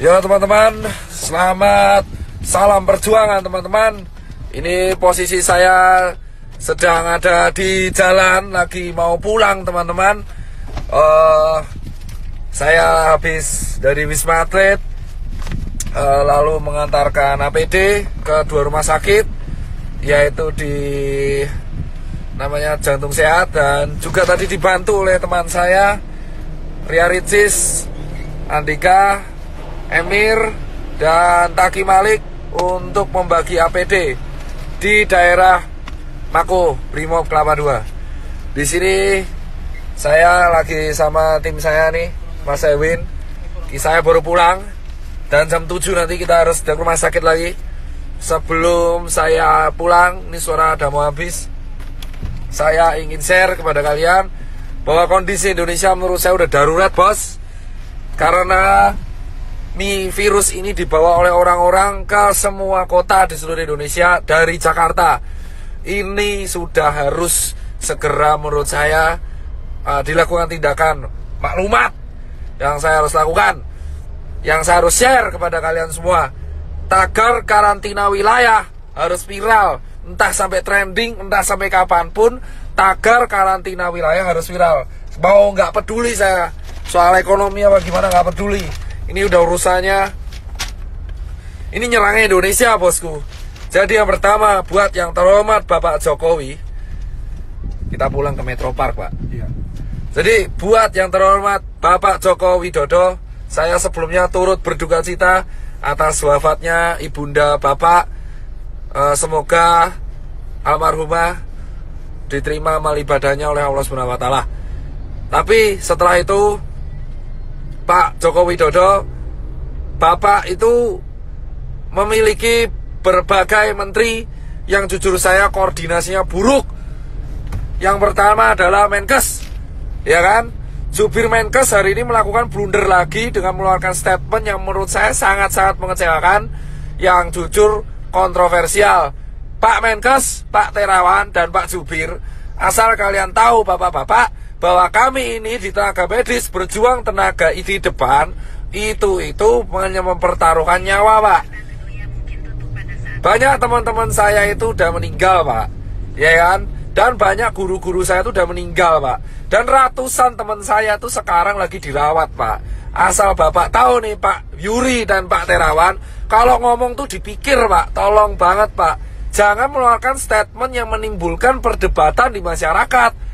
Ya teman-teman, selamat salam perjuangan teman-teman. Ini posisi saya sedang ada di jalan, lagi mau pulang teman-teman. Saya habis dari Wisma Atlet, lalu mengantarkan APD ke 2 rumah sakit, yaitu di namanya Jantung Sehat, dan juga tadi dibantu oleh teman saya Ria Ricis, Andika, Emir, dan Taki Malik untuk membagi APD di daerah Mako Brimob Kelapa II. Di sini saya lagi sama tim saya nih, Mas Ewin. Saya baru pulang dan jam 7 nanti kita harus ke rumah sakit lagi. Sebelum saya pulang, ini suara udah mau habis, saya ingin share kepada kalian bahwa kondisi Indonesia menurut saya udah darurat, bos. Karena virus ini dibawa oleh orang-orang ke semua kota di seluruh Indonesia dari Jakarta. Ini sudah harus segera menurut saya dilakukan tindakan maklumat yang saya harus lakukan, yang saya harus share kepada kalian semua. Tagar karantina wilayah harus viral, entah sampai trending, entah sampai kapanpun. Tagar karantina wilayah harus viral. Mau nggak peduli saya soal ekonomi apa gimana, nggak peduli. Ini udah urusannya, ini nyerangnya Indonesia, bosku. Jadi yang pertama, buat yang terhormat Bapak Jokowi, kita pulang ke Metro Park, Pak. Iya. Jadi buat yang terhormat Bapak Joko Widodo, saya sebelumnya turut berduka cita atas wafatnya ibunda Bapak. Semoga almarhumah diterima amal ibadahnya oleh Allah SWT. Tapi setelah itu, Pak Joko Widodo, Bapak itu memiliki berbagai menteri yang jujur saya koordinasinya buruk. Yang pertama adalah Menkes, ya kan? Jubir Menkes hari ini melakukan blunder lagi dengan mengeluarkan statement yang menurut saya sangat-sangat mengecewakan, yang jujur kontroversial. Pak Menkes, Pak Terawan, dan Pak Jubir, asal kalian tahu bapak-bapak, bahwa kami ini di tenaga medis berjuang tenaga di depan itu hanya mempertaruhkan nyawa, Pak. Banyak teman-teman saya itu udah meninggal, Pak, ya kan? Dan banyak guru-guru saya itu udah meninggal, Pak. Dan ratusan teman saya itu sekarang lagi dirawat, Pak. Asal bapak tahu nih, Pak Yuri dan Pak Terawan, kalau ngomong tuh dipikir, Pak. Tolong banget, Pak, jangan mengeluarkan statement yang menimbulkan perdebatan di masyarakat.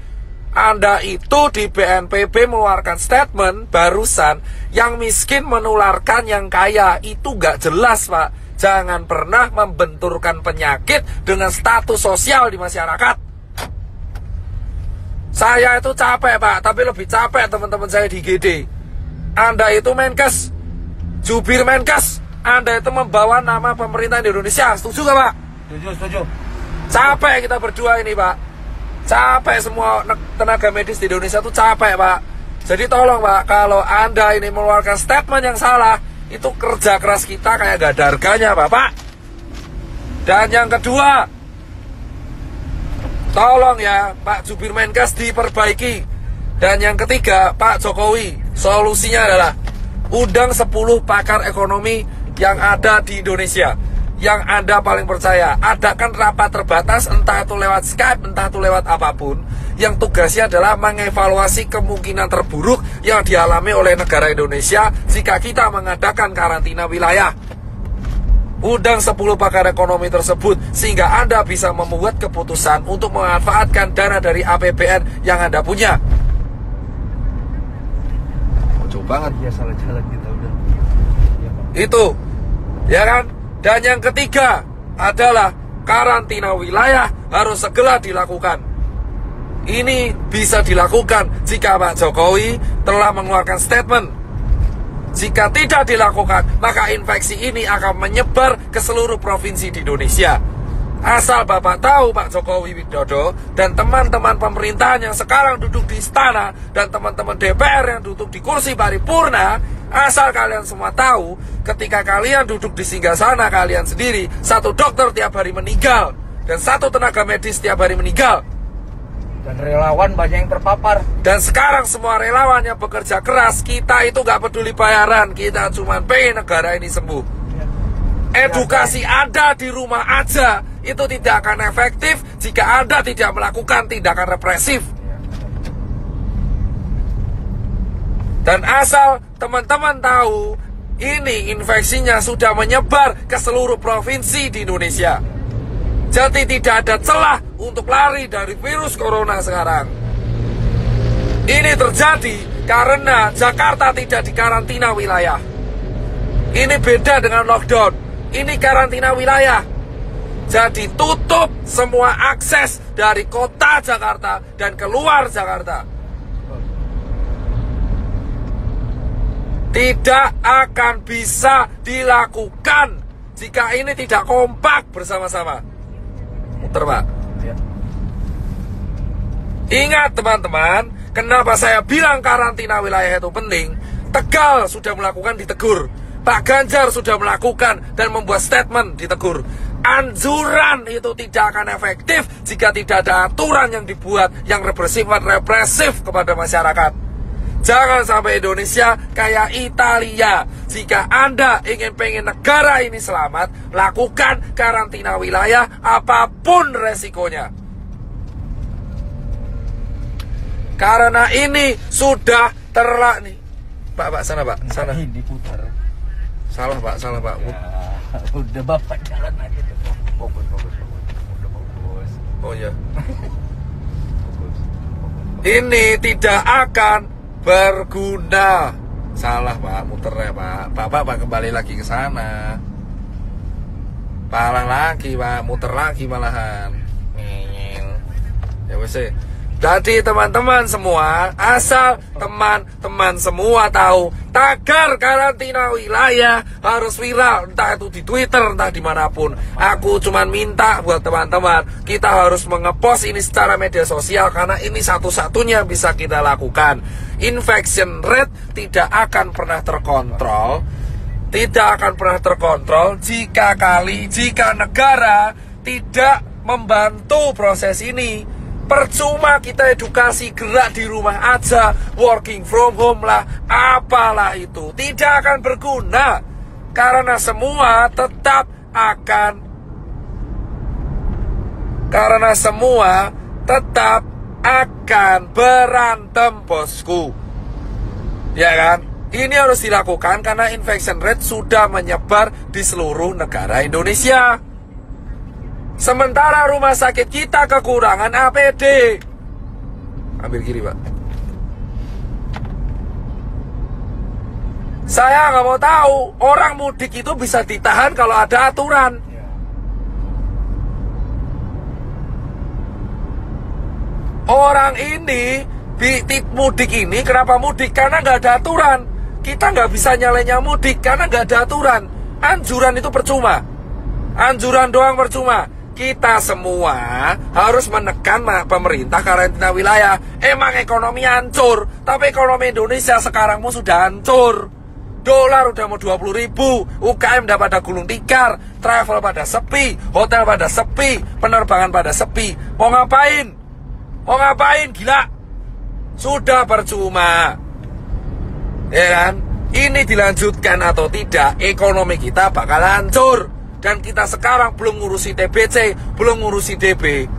Anda itu di BNPB mengeluarkan statement barusan, yang miskin menularkan yang kaya. Itu gak jelas, Pak. Jangan pernah membenturkan penyakit dengan status sosial di masyarakat. Saya itu capek, Pak, tapi lebih capek teman-teman saya di GD. Anda itu Menkes, jubir Menkes, Anda itu membawa nama pemerintah Indonesia. Setuju gak, Pak? Setuju. Capek kita berdua ini, Pak. Capek semua tenaga medis di Indonesia tuh capek, Pak. Jadi tolong, Pak, kalau Anda ini mengeluarkan statement yang salah, itu kerja keras kita kayak gak ada harganya, Bapak. Dan yang kedua, tolong ya Pak Jubir Menkes diperbaiki. Dan yang ketiga, Pak Jokowi, solusinya adalah undang 10 pakar ekonomi yang ada di Indonesia, yang Anda paling percaya. Adakan rapat terbatas, entah itu lewat Skype, entah itu lewat apapun, yang tugasnya adalah mengevaluasi kemungkinan terburuk yang dialami oleh negara Indonesia jika kita mengadakan karantina wilayah. Undang 10 pakar ekonomi tersebut, sehingga Anda bisa membuat keputusan untuk memanfaatkan dana dari APBN yang Anda punya. Kocok banget ya, salah jalan kita udah. Itu, ya kan? Dan yang ketiga adalah karantina wilayah harus segera dilakukan. Ini bisa dilakukan jika Pak Jokowi telah mengeluarkan statement. Jika tidak dilakukan, maka infeksi ini akan menyebar ke seluruh provinsi di Indonesia. Asal Bapak tahu, Pak Jokowi Widodo dan teman-teman pemerintahan yang sekarang duduk di istana, dan teman-teman DPR yang duduk di kursi paripurna, asal kalian semua tahu, ketika kalian duduk di singgasana kalian sendiri, 1 dokter tiap hari meninggal, dan 1 tenaga medis tiap hari meninggal. Dan relawan banyak yang terpapar. Dan sekarang semua relawan yang bekerja keras, kita itu gak peduli bayaran, kita cuma pengen negara ini sembuh. Edukasi Anda di rumah aja itu tidak akan efektif jika Anda tidak melakukan tindakan represif. Dan asal teman-teman tahu, ini infeksinya sudah menyebar ke seluruh provinsi di Indonesia. Jadi tidak ada celah untuk lari dari virus corona sekarang. Ini terjadi karena Jakarta tidak dikarantina wilayah. Ini beda dengan lockdown. Ini karantina wilayah. Jadi tutup semua akses dari kota Jakarta dan keluar Jakarta. Tidak akan bisa dilakukan jika ini tidak kompak bersama-sama. Muter, Pak. Ya. Ingat teman-teman, kenapa saya bilang karantina wilayah itu penting? Tegal sudah melakukan, ditegur. Pak Ganjar sudah melakukan dan membuat statement, ditegur. Anjuran itu tidak akan efektif jika tidak ada aturan yang dibuat yang represif kepada masyarakat. Jangan sampai Indonesia kayak Italia. Jika Anda pengen negara ini selamat, lakukan karantina wilayah apapun resikonya. Karena ini sudah nih. Pak, sana Pak, sana. Ini diputar. Salah Pak. Ya, udah Bapak jalan aja tuh. Fokus. Udah fokus. Oh iya. Fokus. Ini tidak akan berguna. Salah Pak, muter ya Pak. Bapak kembali lagi ke sana. Parah lagi Pak, muter lagi malahan. Ya wes. Jadi teman-teman semua, asal teman-teman semua tahu, tagar karantina wilayah harus viral, entah itu di Twitter, entah dimanapun. Aku cuman minta buat teman-teman, kita harus mengepost ini secara media sosial, karena ini satu-satunya bisa kita lakukan. Infection rate tidak akan pernah terkontrol, jika negara tidak membantu proses ini. Percuma kita edukasi, gerak di rumah aja, working from home lah, apalah itu, tidak akan berguna. Karena semua tetap akan berantem, bosku. Ya kan? Ini harus dilakukan karena infection rate sudah menyebar di seluruh negara Indonesia. Sementara rumah sakit kita kekurangan APD. Ambil kiri Pak. Saya nggak mau tahu orang mudik itu bisa ditahan kalau ada aturan. Orang ini mudik ini kenapa mudik? Karena nggak ada aturan. Kita nggak bisa nyalanya mudik karena nggak ada aturan. Anjuran itu percuma. Anjuran doang percuma. Kita semua harus menekan pemerintah karantina wilayah. Emang ekonomi hancur, tapi ekonomi Indonesia sekarang sudah hancur. Dolar udah mau 20.000, UKM udah pada gulung tikar, travel pada sepi, hotel pada sepi, penerbangan pada sepi. Mau ngapain? Gila? Sudah percuma. Ya kan? Ini dilanjutkan atau tidak, ekonomi kita bakal hancur. Dan kita sekarang belum ngurusi TBC, belum ngurusi DB.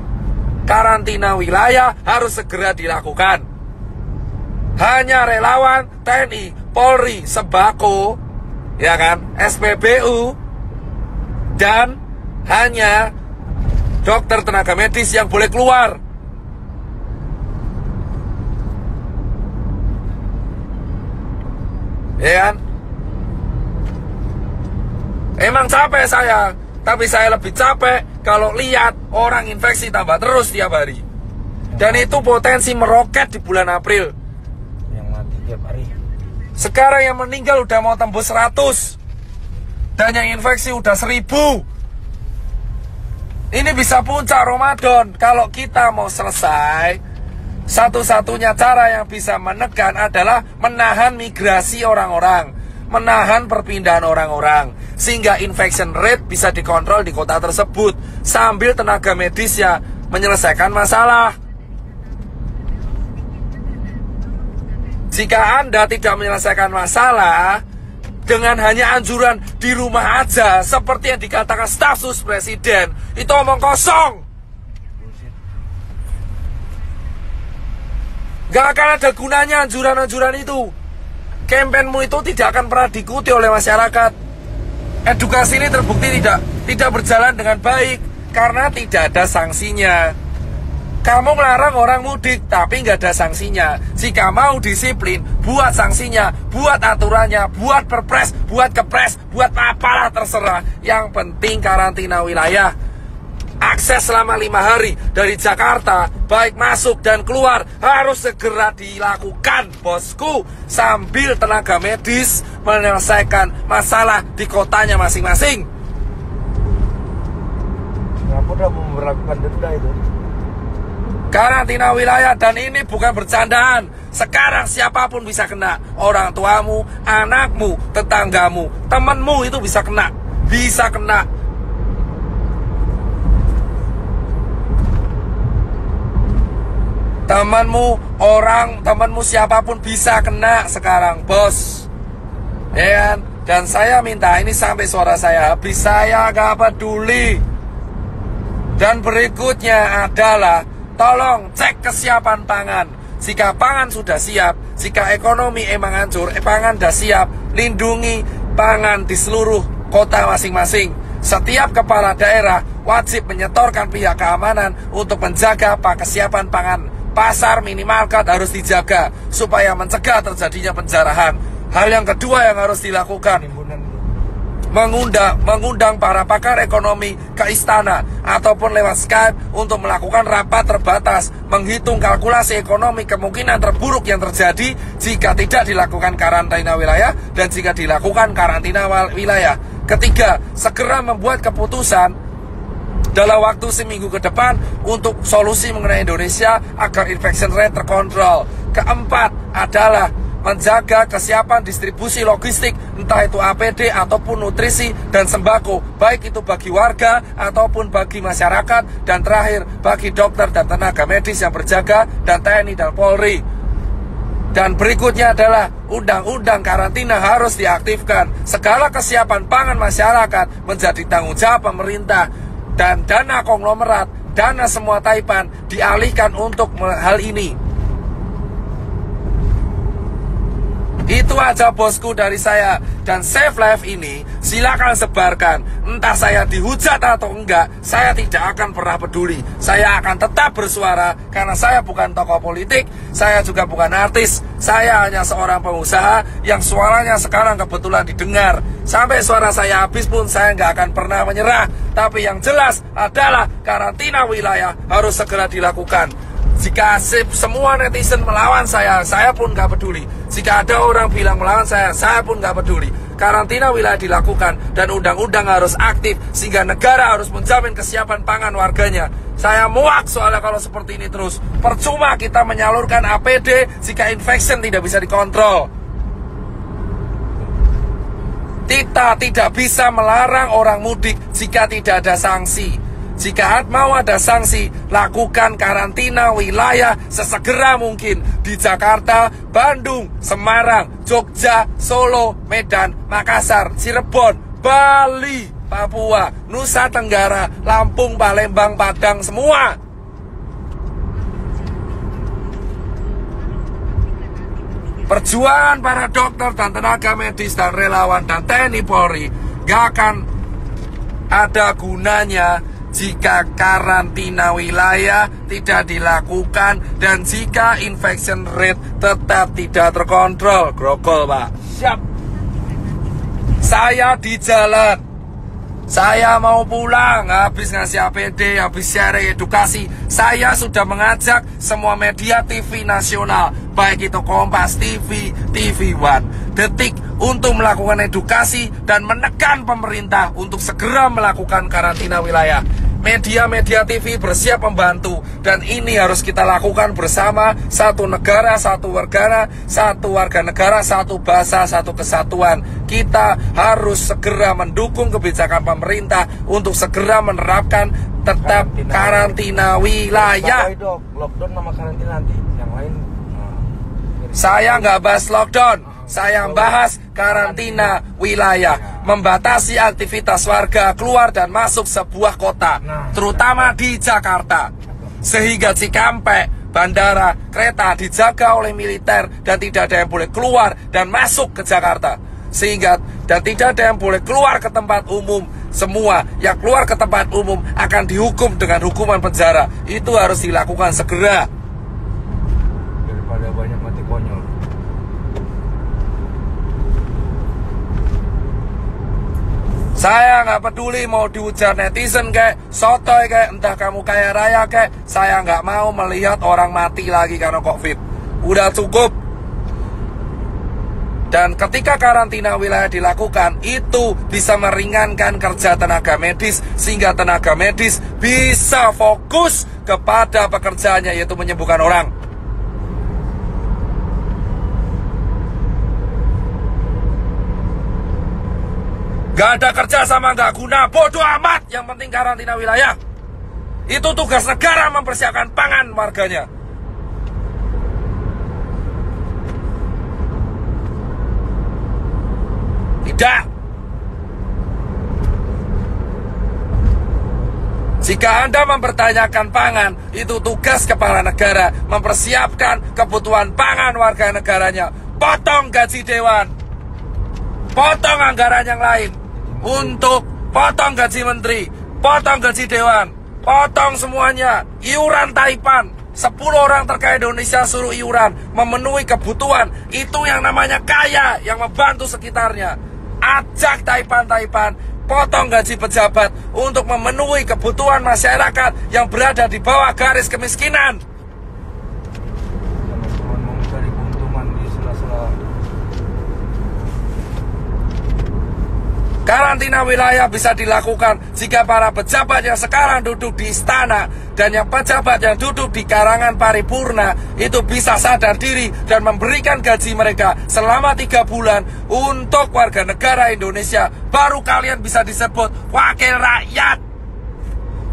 Karantina wilayah harus segera dilakukan. Hanya relawan, TNI, Polri, sembako, ya kan, SPBU, dan hanya dokter tenaga medis yang boleh keluar. Ya kan? Emang capek saya, tapi saya lebih capek kalau lihat orang infeksi tambah terus tiap hari. Dan itu potensi meroket di bulan April. Yang mati tiap hari. Sekarang yang meninggal udah mau tembus 100. Dan yang infeksi udah 1000. Ini bisa puncak Ramadan. Kalau kita mau selesai, satu-satunya cara yang bisa menekan adalah menahan migrasi orang-orang, menahan perpindahan orang-orang, sehingga infection rate bisa dikontrol di kota tersebut sambil tenaga medis ya menyelesaikan masalah. Jika Anda tidak menyelesaikan masalah dengan hanya anjuran di rumah aja, seperti yang dikatakan staf sus presiden, itu omong kosong. Gak akan ada gunanya anjuran-anjuran itu. Kampanyemu itu tidak akan pernah diikuti oleh masyarakat. Edukasi ini terbukti tidak berjalan dengan baik karena tidak ada sanksinya. Kamu melarang orang mudik tapi nggak ada sanksinya. Jika mau disiplin, buat sanksinya, buat aturannya, buat perpres, buat kepres, buat apalah terserah. Yang penting karantina wilayah. Akses selama 5 hari dari Jakarta, baik masuk dan keluar, harus segera dilakukan, bosku, sambil tenaga medis menyelesaikan masalah di kotanya masing-masing. Kenapa udah memperlakukan denda itu? Karantina wilayah, dan ini bukan bercandaan. Sekarang siapapun bisa kena. Orang tuamu, anakmu, tetanggamu, temanmu itu bisa kena. Bisa kena. Temanmu siapapun bisa kena sekarang, bos. Ya kan? Dan saya minta ini sampai suara saya habis, saya gak peduli. Dan berikutnya adalah tolong cek kesiapan pangan. Jika pangan sudah siap, jika ekonomi emang hancur, pangan sudah siap, lindungi pangan di seluruh kota masing-masing. Setiap kepala daerah wajib menyetorkan pihak keamanan untuk menjaga kesiapan pangan. Pasar minimarket harus dijaga supaya mencegah terjadinya penjarahan. Hal yang kedua yang harus dilakukan, mengundang para pakar ekonomi ke istana ataupun lewat Skype untuk melakukan rapat terbatas, menghitung kalkulasi ekonomi kemungkinan terburuk yang terjadi jika tidak dilakukan karantina wilayah dan jika dilakukan karantina wilayah. Ketiga, segera membuat keputusan dalam waktu seminggu ke depan untuk solusi mengenai Indonesia agar infection rate terkontrol. Keempat adalah menjaga kesiapan distribusi logistik, entah itu APD ataupun nutrisi dan sembako, baik itu bagi warga ataupun bagi masyarakat. Dan terakhir, bagi dokter dan tenaga medis yang berjaga, dan TNI dan Polri. Dan berikutnya adalah undang-undang karantina harus diaktifkan. Segala kesiapan pangan masyarakat menjadi tanggung jawab pemerintah. Dan dana konglomerat, dana semua taipan dialihkan untuk hal ini. Itu aja bosku dari saya. Dan Save Life ini silakan sebarkan. Entah saya dihujat atau enggak, saya tidak akan pernah peduli. Saya akan tetap bersuara karena saya bukan tokoh politik, saya juga bukan artis. Saya hanya seorang pengusaha yang suaranya sekarang kebetulan didengar. Sampai suara saya habis pun saya nggak akan pernah menyerah. Tapi yang jelas adalah karantina wilayah harus segera dilakukan. Jika semua netizen melawan saya pun nggak peduli. Jika ada orang bilang melawan saya pun nggak peduli. Karantina wilayah dilakukan dan undang-undang harus aktif sehingga negara harus menjamin kesiapan pangan warganya. Saya muak soalnya kalau seperti ini terus. Percuma kita menyalurkan APD jika infection tidak bisa dikontrol. Kita tidak bisa melarang orang mudik jika tidak ada sanksi. Jika mau ada sanksi, lakukan karantina wilayah sesegera mungkin di Jakarta, Bandung, Semarang, Jogja, Solo, Medan, Makassar, Cirebon, Bali, Papua, Nusa Tenggara, Lampung, Palembang, Padang, semua. Perjuangan para dokter dan tenaga medis dan relawan dan TNI Polri gak akan ada gunanya jika karantina wilayah tidak dilakukan dan jika infection rate tetap tidak terkontrol. Grogol, Pak. Siap. Saya di jalan. Saya mau pulang, habis ngasih APD, habis sharing edukasi. Saya sudah mengajak semua media TV nasional, baik itu Kompas TV, TV One, Detik, untuk melakukan edukasi dan menekan pemerintah untuk segera melakukan karantina wilayah. Media-media TV bersiap membantu, dan ini harus kita lakukan bersama. Satu negara, satu warga negara, satu bahasa, satu kesatuan. Kita harus segera mendukung kebijakan pemerintah untuk segera menerapkan tetap karantina wilayah. Lockdown sama karantina nanti, yang lain Saya nggak bahas lockdown, saya bahas karantina wilayah, membatasi aktivitas warga keluar dan masuk sebuah kota, terutama di Jakarta, sehingga Cikampek, bandara, kereta dijaga oleh militer dan tidak ada yang boleh keluar dan masuk ke Jakarta, sehingga dan tidak ada yang boleh keluar ke tempat umum. Semua yang keluar ke tempat umum akan dihukum dengan hukuman penjara. Itu harus dilakukan segera. Daripada banyak mati konyol. Saya nggak peduli mau diujar netizen kayak sotoy kayak entah kamu kaya raya kayak, saya nggak mau melihat orang mati lagi karena COVID. Udah cukup. Dan ketika karantina wilayah dilakukan, itu bisa meringankan kerja tenaga medis, sehingga tenaga medis bisa fokus kepada pekerjaannya, yaitu menyembuhkan orang. Gak ada kerja sama gak guna, bodoh amat. Yang penting karantina wilayah. Itu tugas negara mempersiapkan pangan warganya. Tidak. Jika Anda mempertanyakan pangan, itu tugas kepala negara mempersiapkan kebutuhan pangan warga negaranya. Potong gaji dewan, potong anggaran yang lain, untuk potong gaji menteri, potong gaji dewan, potong semuanya. Iuran Taipan, 10 orang terkaya Indonesia suruh iuran, memenuhi kebutuhan. Itu yang namanya kaya, yang membantu sekitarnya. Ajak Taipan, potong gaji pejabat untuk memenuhi kebutuhan masyarakat yang berada di bawah garis kemiskinan. Teman-teman mau cari keuntungan di sela-sela. Karantina wilayah bisa dilakukan jika para pejabat yang sekarang duduk di istana dan yang pejabat yang duduk di karangan paripurna itu bisa sadar diri dan memberikan gaji mereka selama 3 bulan untuk warga negara Indonesia. Baru kalian bisa disebut wakil rakyat.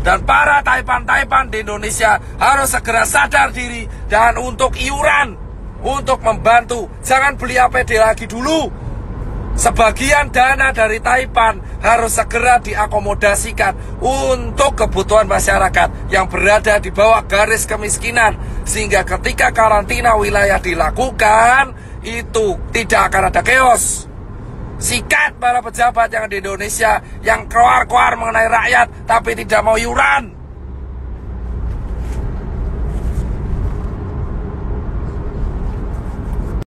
Dan para Taipan di Indonesia harus segera sadar diri dan untuk iuran, untuk membantu. Jangan beli APD lagi dulu. Sebagian dana dari Taipan harus segera diakomodasikan untuk kebutuhan masyarakat yang berada di bawah garis kemiskinan. Sehingga ketika karantina wilayah dilakukan, itu tidak akan ada chaos. Sikat para pejabat yang di Indonesia yang keluar-keluar mengenai rakyat tapi tidak mau iuran.